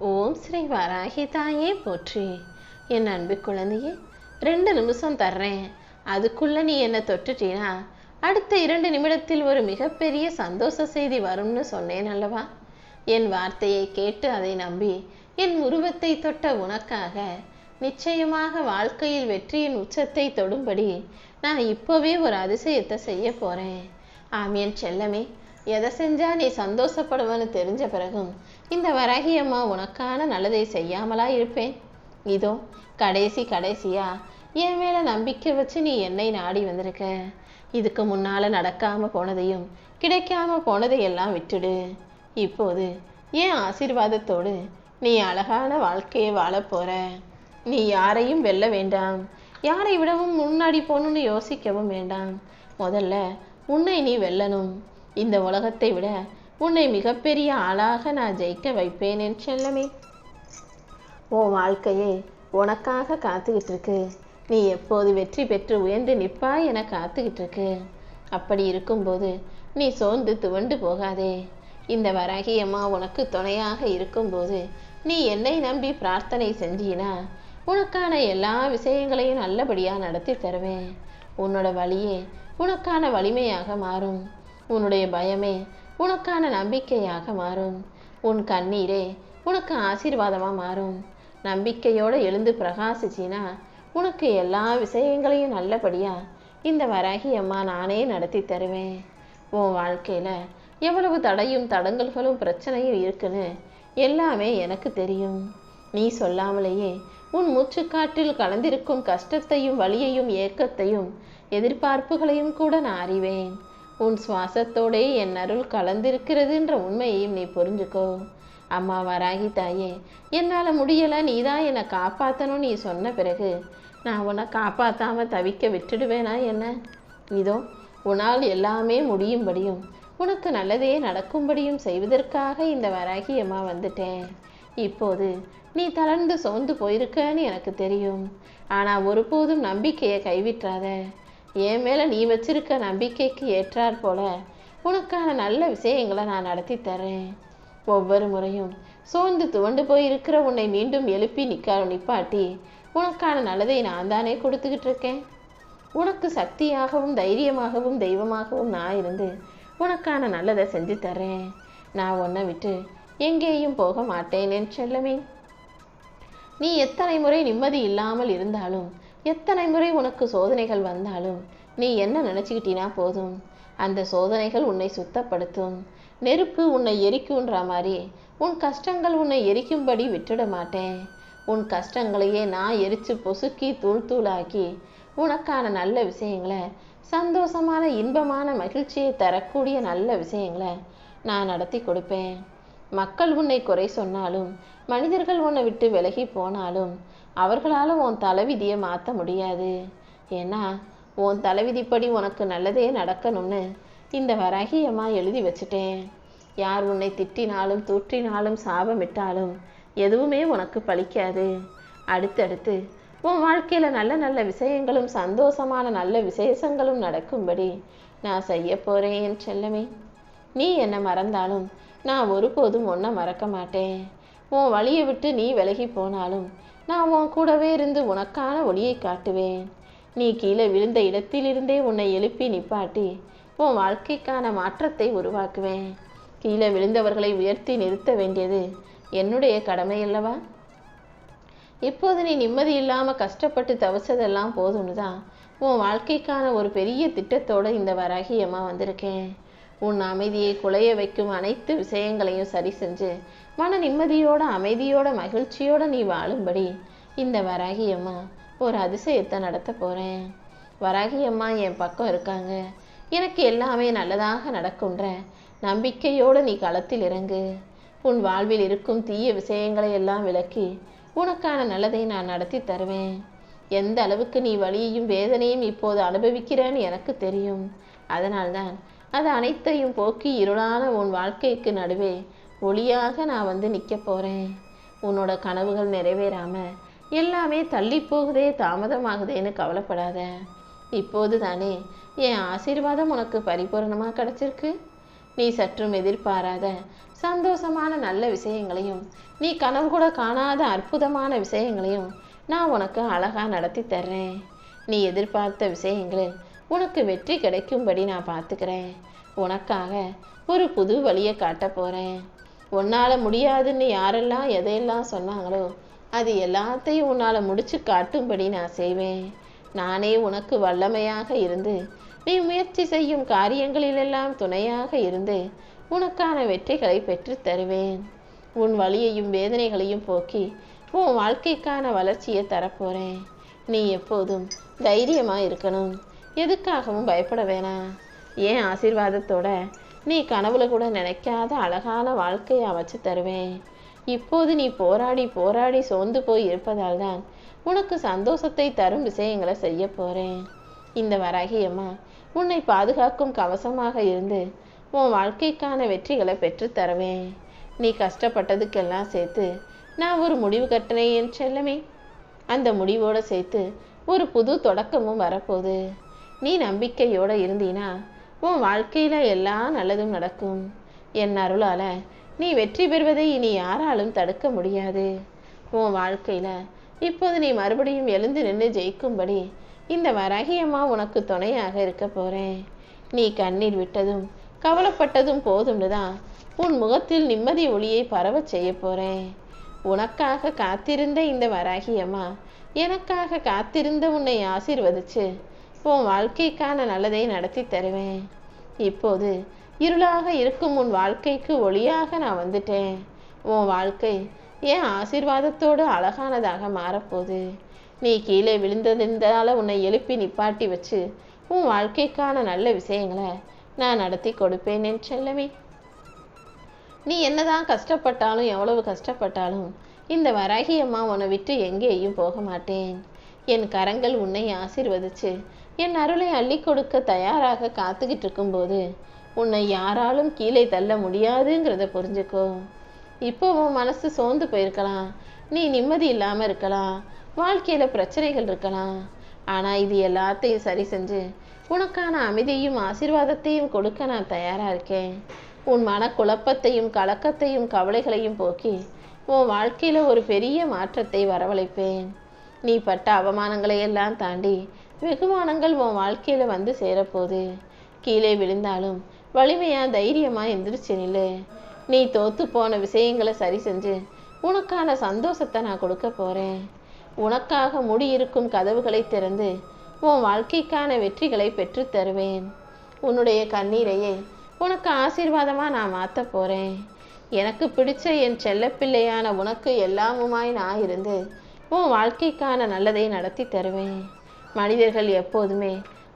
ஓம் ஸ்ரீ வராகி தாயே போற்றி. என் அன்பு குழந்தையே, 2 நிமிஷம் தர்றேன், அதுக்குள்ள நீ என்னை தொட்டுட்டீனா அடுத்த 2 நிமிடத்தில் ஒரு மிகப்பெரிய சந்தோஷ செய்தி வரும்னு சொன்னேன் அல்லவா? என் வார்த்தையை கேட்டு அதை நம்பி என் உருவத்தை தொட்ட உனக்காக நிச்சயமாக வாழ்க்கையில் வெற்றியின் உச்சத்தை தொடும்படி நான் இப்போவே ஒரு அதிசயத்தை செய்ய போறேன். ஆம் என் செல்லமே, எதை செஞ்சா நீ சந்தோஷப்படுவன்னு தெரிஞ்ச பிறகும் இந்த வராகி அம்மா உனக்கான நல்லதை செய்யாமலா இருப்பேன்? இதோ கடைசியா என் மேல நம்பிக்கை வச்சு நீ என்னை நாடி வந்திருக்க. இதுக்கு முன்னால நடக்காம போனதையும் கிடைக்காம போனதையெல்லாம் விட்டுடு. இப்போது என் ஆசீர்வாதத்தோடு நீ அழகான வாழ்க்கையை வாழ போற. நீ யாரையும் வெல்ல வேண்டாம், யாரை விடவும் முன்னாடி போகணும்னு யோசிக்கவும் வேண்டாம். முதல்ல உன்னை நீ வெல்லணும். இந்த உலகத்தை விட உன்னை மிகப்பெரிய ஆளாக நான் ஜெயிக்க வைப்பேன் என் செல்லமே. உன் வாழ்க்கையே உனக்காக காத்துக்கிட்டு இருக்கு. நீ எப்போது வெற்றி பெற்று உயர்ந்து நிற்பாய் என காத்துக்கிட்டு இருக்கு. அப்படி இருக்கும்போது நீ சோர்ந்து துவண்டு போகாதே. இந்த வராகி அம்மா உனக்கு துணையாக இருக்கும்போது நீ என்னை நம்பி பிரார்த்தனை செஞ்சினா உனக்கான எல்லா விஷயங்களையும் நல்லபடியாக நடத்தி தருவேன். உன்னோட வழியே உனக்கான வலிமையாக மாறும். உன்னுடைய பயமே உனக்கான நம்பிக்கையாக மாறும். உன் கண்ணீரே உனக்கு ஆசீர்வாதமாக மாறும். நம்பிக்கையோடு எழுந்து பிரகாசிச்சினா உனக்கு எல்லா விஷயங்களையும் நல்லபடியா இந்த வராகி அம்மா நானே நடத்தி தருவேன். உன் வாழ்க்கையில எவ்வளவு தடையும் தடங்கல்களும் பிரச்சனையும் இருக்குன்னு எல்லாமே எனக்கு தெரியும். நீ சொல்லாமலேயே உன் மூச்சுக்காற்றில் கலந்திருக்கும் கஷ்டத்தையும் வலியையும் ஏக்கத்தையும் எதிர்பார்ப்புகளையும் கூட நான் அறிவேன். உன் சுவாசத்தோடே என் அருள் கலந்திருக்கிறதுன்ற உண்மையையும் நீ புரிஞ்சுக்கோ. அம்மா வராகி தாயே, என்னால் முடியலை, நீதான் என்னை காப்பாற்றணும் நீ சொன்ன பிறகு நான் உன்னை காப்பாற்றாமல் தவிக்க விட்டுடுவேனா என்ன? இதோ உன்னால் எல்லாமே முடியும்படியும் உனக்கு நல்லதே நடக்கும்படியும் செய்வதற்காக இந்த வராகி அம்மா வந்துட்டேன். இப்போது நீ தளர்ந்து சோர்ந்து போயிருக்கன்னு எனக்கு தெரியும். ஆனால் ஒருபோதும் நம்பிக்கையை கைவிட்டாத. என் மேலே நீ வச்சிருக்க நம்பிக்கைக்கு ஏற்றாற் போல உனக்கான நல்ல விஷயங்களை நான் நடத்தி தரேன். ஒவ்வொரு முறையும் சோர்ந்து துவண்டு போயிருக்கிற உன்னை மீண்டும் எழுப்பி நிப்பாட்டி உனக்கான நல்லதை நான் தானே கொடுத்துக்கிட்டு இருக்கேன். உனக்கு சக்தியாகவும் தைரியமாகவும் தெய்வமாகவும் நான் இருந்து உனக்கான நல்லதை செஞ்சு தரேன். நான் உன்னை விட்டு எங்கேயும் போக மாட்டேன் என் செல்லமே. நீ எத்தனை முறை நிம்மதி இல்லாமல் இருந்தாலும், எத்தனை முறை உனக்கு சோதனைகள் வந்தாலும் நீ என்ன நினச்சிக்கிட்டினா போதும், அந்த சோதனைகள் உன்னை சுத்தப்படுத்தும். நெருப்பு உன்னை எரிக்குன்ற மாதிரி உன் கஷ்டங்கள் உன்னை எரிக்கும்படி விட்டுட மாட்டேன். உன் கஷ்டங்களையே நான் எரித்து பொசுக்கி தூள் தூளாக்கி உனக்கான நல்ல விஷயங்களை, சந்தோஷமான இன்பமான மகிழ்ச்சியை தரக்கூடிய நல்ல விஷயங்களை நான் நடத்தி கொடுப்பேன். மக்கள் உன்னை குறை சொன்னாலும், மனிதர்கள் உன்னை விட்டு விலகி போனாலும் அவர்களால் உன் தலைவிதியை மாற்ற முடியாது. ஏன்னா உன் தலைவிதிப்படி உனக்கு நல்லதே நடக்கணும்னு இந்த வராகி அம்மா எழுதி வச்சுட்டேன். யார் உன்னை திட்டினாலும் தூற்றினாலும் சாபமிட்டாலும் எதுவுமே உனக்கு பலிக்காது. அடுத்தடுத்து உன் வாழ்க்கையில் நல்ல நல்ல விஷயங்களும் சந்தோஷமான நல்ல விசேஷங்களும் நடக்கும்படி நான் செய்ய போகிறேன் என் செல்லமே. நீ என்னை மறந்தாலும் நான் ஒருபோதும் உன்னை மறக்க மாட்டேன். உன் வழியை விட்டு நீ விலகி போனாலும் நான் உன் கூடவே இருந்து உனக்கான ஒளியை காட்டுவேன். நீ கீழே விழுந்த இடத்திலிருந்தே உன்னை எழுப்பி நிப்பாட்டி உன் வாழ்க்கைக்கான மாற்றத்தை உருவாக்குவேன். கீழே விழுந்தவர்களை உயர்த்தி நிறுத்த வேண்டியது என்னுடைய கடமை அல்லவா? இப்போது நீ நிம்மதி இல்லாமல் கஷ்டப்பட்டு தவிச்சதெல்லாம் போதும்னு தான் உன் வாழ்க்கைக்கான ஒரு பெரிய திட்டத்தோடு இந்த வராகி அம்மா வந்திருக்கேன். உன் அமைதியை குலைய வைக்கும் அனைத்து விஷயங்களையும் சரி செஞ்சு மன நிம்மதியோட அமைதியோட மகிழ்ச்சியோட நீ வாழும்படி இந்த வராகி அம்மா ஒரு அதிசயத்தை நடத்த போகிறேன். வராகி அம்மா என் பக்கம் இருக்காங்க, எனக்கு எல்லாமே நல்லதாக நடக்குன்ற நம்பிக்கையோடு நீ களத்தில் இறங்கு. உன் வாழ்வில் இருக்கும் தீய விஷயங்களை எல்லாம் விலக்கி உனக்கான நல்லதை நான் நடத்தி தருவேன். எந்த அளவுக்கு நீ வலியையும் வேதனையும் இப்போது அனுபவிக்கிறேன்னு எனக்கு தெரியும். அதனால்தான் அது அனைத்தையும் போக்கி இருளான உன் வாழ்க்கைக்கு நடுவே ஒளியாக நான் வந்து நிற்க போகிறேன். உன்னோட கனவுகள் நிறைவேறாமல் எல்லாமே தள்ளி போகுதே தாமதமாகுதேன்னு கவலைப்படாத. இப்போது தானே என் ஆசீர்வாதம் உனக்கு பரிபூர்ணமாக கிடச்சிருக்கு. நீ சற்றும் எதிர்பாராத சந்தோஷமான நல்ல விஷயங்களையும் நீ கனவு கூட காணாத அற்புதமான விஷயங்களையும் நான் உனக்கு அழகா நடத்தி தர்றேன். நீ எதிர்பார்த்த விஷயங்களில் உனக்கு வெற்றி கிடைக்கும்படி நான் பார்த்துக்கிறேன். உனக்காக ஒரு புது வழியை காட்ட போறேன். உன்னால முடியாதுன்னு யாரெல்லாம் எதையெல்லாம் சொன்னாங்களோ அது எல்லாத்தையும் உன்னால முடிச்சு காட்டும்படி நான் செய்வேன். நானே உனக்கு வல்லமையாக இருந்து நீ முயற்சி செய்யும் காரியங்களிலெல்லாம் துணையாக இருந்து உனக்கான வெற்றிகளை பெற்று தருவேன். உன் வலியையும் வேதனைகளையும் போக்கி உன் வாழ்க்கைக்கான வளர்ச்சியை தரப்போறேன். நீ எப்போதும் தைரியமா இருக்கணும். எதுக்காகவும் பயப்பட வேணாம். ஏன் ஆசீர்வாதத்தோட நீ கனவுல கூட நினைக்காத அழகான வாழ்க்கையை அமைச்சு தருவேன். இப்போது நீ போராடி போராடி சோர்ந்து போய் இருப்பதால் தான் உனக்கு சந்தோஷத்தை தரும் விஷயங்களை செய்ய போறேன். இந்த வராகி அம்மா உன்னை பாதுகாக்கும் கவசமாக இருந்து உன் வாழ்க்கைக்கான வெற்றிகளை பெற்று தருவேன். நீ கஷ்டப்பட்டதுக்கெல்லாம் சேர்த்து நான் ஒரு முடிவு கட்டினேன் என் செல்லமே. அந்த முடிவோட சேர்த்து ஒரு புது தொடக்கமும் வரப்போகுது. நீ நம்பிக்கையோட இருந்தீனா உன் வாழ்க்கையில எல்லாம் நல்லதும் நடக்கும். என் அருளால நீ வெற்றி பெறுவதை இனி யாராலும் தடுக்க முடியாது. உன் வாழ்க்கையில இப்போது நீ மறுபடியும் எழுந்து நின்று ஜெயிக்கும்படி இந்த வராகி அம்மா உனக்கு துணையாக இருக்க போறேன். நீ கண்ணீர் விட்டதும் கவலைப்பட்டதும் போதும்னு தான் உன் முகத்தில் நிம்மதி ஒளியை பரவ செய்ய போறேன். உனக்காக காத்திருந்த இந்த வராகி அம்மா எனக்காக காத்திருந்த உன்னை ஆசீர்வதிச்சு உன் வாழ்க்கைக்கான நல்லதை நடத்தி தருவேன். இப்போது இருளாக இருக்கும் உன் வாழ்க்கைக்கு ஒளியாக நான் வந்துட்டேன். உன் வாழ்க்கை என் ஆசீர்வாதத்தோடு அழகானதாக மாறப்போகுது. நீ கீழே விழுந்ததிருந்தால உன்னை எழுப்பி நிப்பாட்டி வச்சு உன் வாழ்க்கைக்கான நல்ல விஷயங்களை நான் நடத்தி கொடுப்பேன் என் செல்லமே. நீ என்னதான் கஷ்டப்பட்டாலும் எவ்வளவு கஷ்டப்பட்டாலும் இந்த வராகி அம்மா உன்னை விட்டு எங்கேயும் போக மாட்டேன். என் கரங்கள் உன்னை ஆசீர்வதிச்சு என் அருளை அள்ளி கொடுக்க தயாராக காத்துக்கிட்டு இருக்கும்போது உன்னை யாராலும் கீழே தள்ள முடியாதுங்கிறத புரிஞ்சுக்கோ. இப்போ உன் மனசு சோர்ந்து போயிருக்கலாம். நீ நிம்மதி இல்லாம இருக்கலாம். வாழ்க்கையில பிரச்சனைகள் இருக்கலாம். ஆனா இது எல்லாத்தையும் சரி செஞ்சு உனக்கான அமைதியையும் ஆசீர்வாதத்தையும் கொடுக்க நான் தயாரா இருக்கேன். உன் மனக்குழப்பத்தையும் கலக்கத்தையும் கவலைகளையும் போக்கி உன் வாழ்க்கையில ஒரு பெரிய மாற்றத்தை வரவழைப்பேன். நீ பட்ட அவமானங்களை எல்லாம் தாண்டி வெகுமானங்கள் உன் வாழ்க்கையில வந்து சேரப்போகுது. கீழே விழுந்தாலும் வலிமையா தைரியமா எந்திரிச்சு நில்லு. நீ தோத்து போன விஷயங்களை சரி செஞ்சு உனக்கான சந்தோஷத்தை நான் கொடுக்க போறேன். உனக்காக மூடியிருக்கும் கதவுகளை திறந்து உன் வாழ்க்கைக்கான வெற்றிகளை பெற்று தருவேன். உன்னுடைய கண்ணீரையே உனக்கு ஆசீர்வாதமா நான் மாத்த போறேன். எனக்கு பிடிச்ச என் செல்லப்பிள்ளையான உனக்கு எல்லாமுமாய் நான் இருந்து உன் வாழ்க்கைக்கான நல்லதை நடத்தி தருவேன். மனிதர்கள் எப்போதுமே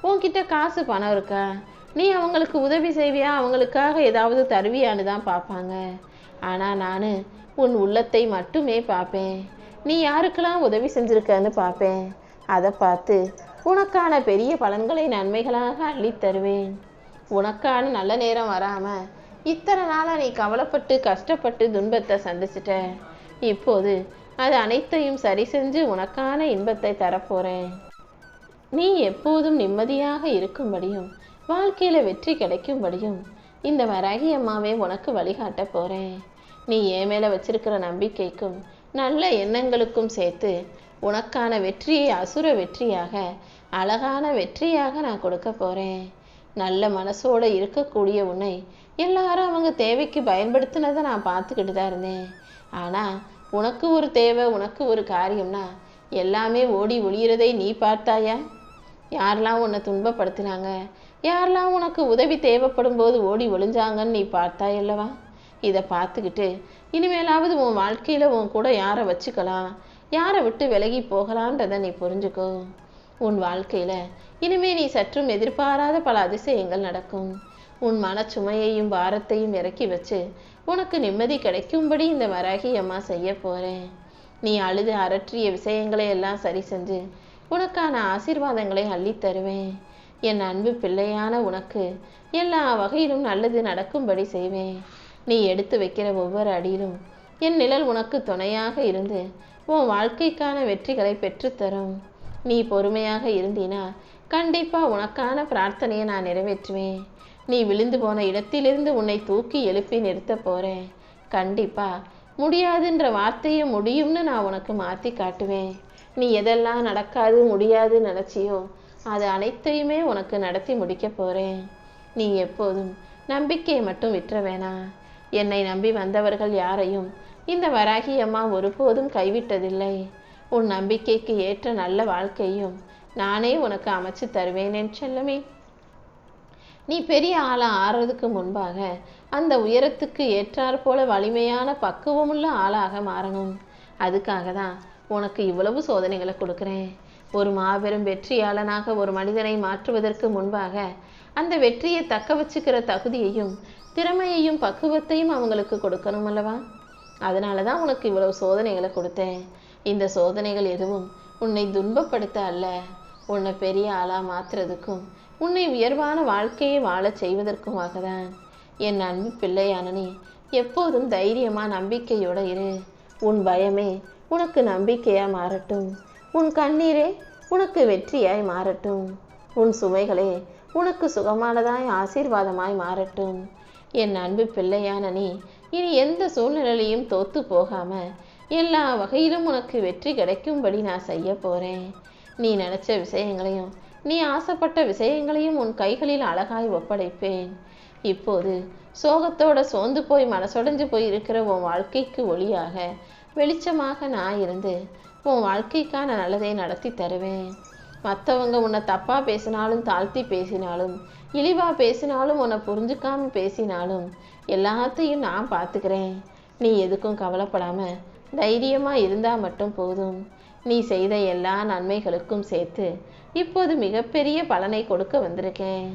உன்கிட்ட காசு பணம் இருக்கா, நீ அவங்களுக்கு உதவி செய்வியா, அவங்களுக்காக ஏதாவது தருவியான்னு தான் பார்ப்பாங்க. ஆனா நான் உன் உள்ளத்தை மட்டுமே பார்ப்பேன். நீ யாருக்கெல்லாம் உதவி செஞ்சிருக்கன்னு பார்ப்பேன். அதை பார்த்து உனக்கான பெரிய பலன்களை நன்மைகளாக அள்ளி தருவேன். உனக்கான நல்ல நேரம் வராம இத்தனை நாளா நீ கவலைப்பட்டு கஷ்டப்பட்டு துன்பத்தை சந்திச்சிட்ட. இப்போது அது அனைத்தையும் சரி செஞ்சு உனக்கான இன்பத்தை தரப்போறேன். நீ எப்போதும் நிம்மதியாக இருக்கும்படியும் வாழ்க்கையில வெற்றி கிடைக்கும்படியும் இந்த வராகி அம்மாவே உனக்கு வழிகாட்ட போறேன். நீ என் மேல வச்சிருக்கிற நம்பிக்கைக்கும் நல்ல எண்ணங்களுக்கும் சேர்த்து உனக்கான வெற்றியை அசுர வெற்றியாக அழகான வெற்றியாக நான் கொடுக்க போறேன். நல்ல மனசோட இருக்கக்கூடிய உன்னை எல்லாரும் அவங்க தேவைக்கு பயன்படுத்தினதை நான் பார்த்துக்கிட்டு தான் இருந்தேன். ஆனா உனக்கு ஒரு தேவை, உனக்கு ஒரு காரியம்னா எல்லாமே ஓடி ஒளியறதை நீ பார்த்தாயா? யாரெல்லாம் உன்னை துன்பப்படுத்தினாங்க, யாரெல்லாம் உனக்கு உதவி தேவைப்படும் போது ஓடி ஒளிஞ்சாங்கன்னு நீ பார்த்தாயல்லவா? இதை பார்த்துக்கிட்டு இனிமேலாவது உன் வாழ்க்கையில உன் கூட யாரை வச்சுக்கலாம், யாரை விட்டு விலகி போகலான்றதை நீ புரிஞ்சுக்கோ. உன் வாழ்க்கையில இனிமே நீ சற்றும் எதிர்பாராத பல அதிசயங்கள் நடக்கும். உன் மனச்சுமையையும் பாரத்தையும் இறக்கி வச்சு உனக்கு நிம்மதி கிடைக்கும்படி இந்த வராகி அம்மா செய்ய போறேன். நீ அழுது அரற்றிய விஷயங்களை எல்லாம் சரி செஞ்சு உனக்கான ஆசீர்வாதங்களை அள்ளி தருவேன். என் அன்பு பிள்ளையான உனக்கு எல்லா வகையிலும் நல்லது நடக்கும்படி செய்வேன். நீ எடுத்து வைக்கிற ஒவ்வொரு அடியிலும் என் நிழல் உனக்கு துணையாக இருந்து உன் வாழ்க்கைக்கான வெற்றிகளை பெற்றுத்தரும். நீ பொறுமையாக இருந்தீனா கண்டிப்பா உனக்கான பிரார்த்தனையை நான் நிறைவேற்றுவேன். நீ விழுந்து போன இடத்திலிருந்து உன்னை தூக்கி எழுப்பி நிறுத்த போறேன். கண்டிப்பா முடியாதுன்ற வார்த்தையை முடியும்னு நான் உனக்கு மாற்றி காட்டுவேன். நீ எதெல்லாம் நடக்காது முடியாதுன்னு நினச்சியோ அது அனைத்தையுமே உனக்கு நடத்தி முடிக்க போகிறேன். நீ எப்போதும் நம்பிக்கையை மட்டும் விட்டுற வேணாம். என்னை நம்பி வந்தவர்கள் யாரையும் இந்த வராகி அம்மா ஒருபோதும் கைவிட்டதில்லை. உன் நம்பிக்கைக்கு ஏற்ற நல்ல வாழ்க்கையும் நானே உனக்கு அமைச்சு தருவேன் என் செல்லமே. நீ பெரிய ஆளா ஆறதுக்கு முன்பாக அந்த உயரத்துக்கு ஏற்றாற் போல வலிமையான பக்குவமுள்ள ஆளாக மாறணும். அதுக்காக தான் உனக்கு இவ்வளவு சோதனைகளை கொடுக்குறேன். ஒரு மாபெரும் வெற்றியாளனாக ஒரு மனிதனை மாற்றுவதற்கு முன்பாக அந்த வெற்றியை தக்க வச்சுக்கிற தகுதியையும் திறமையையும் பக்குவத்தையும் அவங்களுக்கு கொடுக்கணும் அல்லவா? அதனால தான் உனக்கு இவ்வளவு சோதனைகளை கொடுத்தேன். இந்த சோதனைகள் எதுவும் உன்னை துன்பப்படுத்த அல்ல, உன்னை பெரிய ஆளா மாற்றுறதுக்கும் உன்னை உயர்வான வாழ்க்கையை வாழச் செய்வதற்குமாக தான். என் அன்பு பிள்ளையான நீ எப்போதும் தைரியமா நம்பிக்கையோட இரு. உன் பயமே உனக்கு நம்பிக்கையா மாறட்டும். உன் கண்ணீரே உனக்கு வெற்றியாய் மாறட்டும். உன் சுமைகளே உனக்கு சுகமானதாய் ஆசீர்வாதமாய் மாறட்டும். என் அன்பு பிள்ளையான நீ இனி எந்த சூழ்நிலையிலையும் தோத்து போகாம எல்லா வகையிலும் உனக்கு வெற்றி கிடைக்கும்படி நான் செய்ய போறேன். நீ நினைச்ச விஷயங்களையும் நீ ஆசைப்பட்ட விஷயங்களையும் உன் கைகளில் அழகாய் ஒப்படைப்பேன். இப்போது சோகத்தோட சோர்ந்து போய் மனசொடைஞ்சு போய் இருக்கிற உன் வாழ்க்கைக்கு ஒளியாக வெளிச்சமாக நான் இருந்து உன் வாழ்க்கைக்கான நல்லதை நடத்தி தருவேன். மற்றவங்க உன்னை தப்பா பேசினாலும் தாழ்த்தி பேசினாலும் இழிவா பேசினாலும் உன்னை புரிஞ்சுக்காம பேசினாலும் எல்லாத்தையும் நான் பார்த்துக்கிறேன். நீ எதுக்கும் கவலைப்படாம தைரியமா இருந்தா மட்டும் போதும். நீ செய்த எல்லா நன்மைகளுக்கும் சேர்த்து இப்போது மிகப்பெரிய பலனை கொடுக்க வந்திருக்கேன்.